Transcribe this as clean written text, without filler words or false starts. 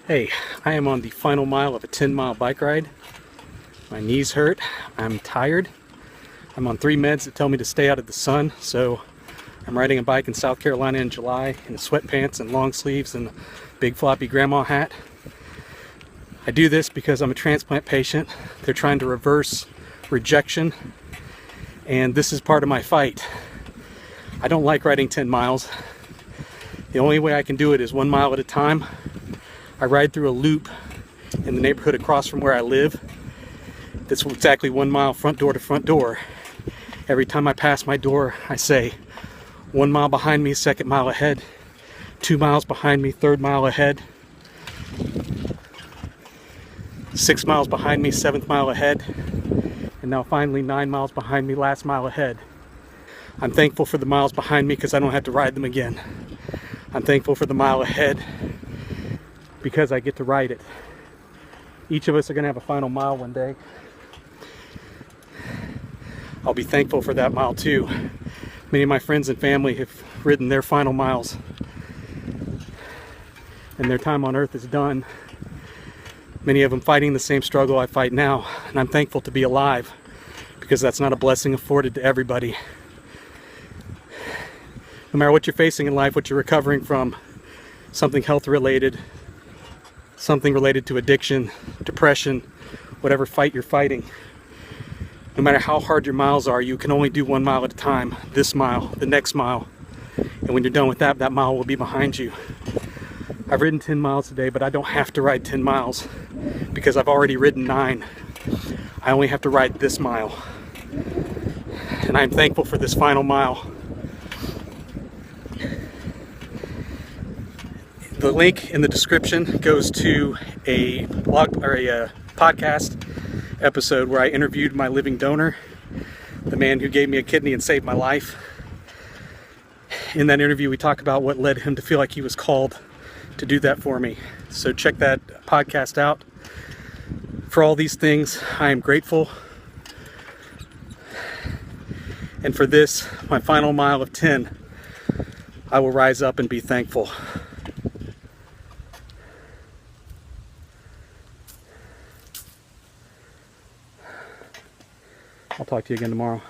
Hey, I am on the final mile of a 10-mile bike ride. My knees hurt, I'm tired. I'm on 3 meds that tell me to stay out of the sun, so I'm riding a bike in South Carolina in July in sweatpants and long sleeves and a big floppy grandma hat. I do this because I'm a transplant patient. They're trying to reverse rejection, and this is part of my fight. I don't like riding 10 miles. The only way I can do it is 1 mile at a time. I ride through a loop in the neighborhood across from where I live. That's exactly 1 mile front door to front door. Every time I pass my door, I say, 1 mile behind me, 2nd mile ahead. 2 miles behind me, 3rd mile ahead. 6 miles behind me, 7th mile ahead. And now finally 9 miles behind me, last mile ahead. I'm thankful for the miles behind me because I don't have to ride them again. I'm thankful for the mile ahead because I get to ride it. Each of us are going to have a final mile one day. I'll be thankful for that mile too. Many of my friends and family have ridden their final miles, and their time on earth is done. Many of them fighting the same struggle I fight now, and I'm thankful to be alive because that's not a blessing afforded to everybody. No matter what you're facing in life, what you're recovering from, something health related, something related to addiction, depression, whatever fight you're fighting, no matter how hard your miles are, you can only do 1 mile at a time. This mile, the next mile, and when you're done with that mile will be behind you. I've ridden 10 miles today, but I don't have to ride 10 miles because I've already ridden 9. I only have to ride this mile, and I'm thankful for this final mile. The link in the description goes to a blog or a podcast episode where I interviewed my living donor, the man who gave me a kidney and saved my life. In that interview, we talk about what led him to feel like he was called to do that for me. So check that podcast out. For all these things, I am grateful. And for this, my final mile of 10, I will rise up and be thankful. I'll talk to you again tomorrow.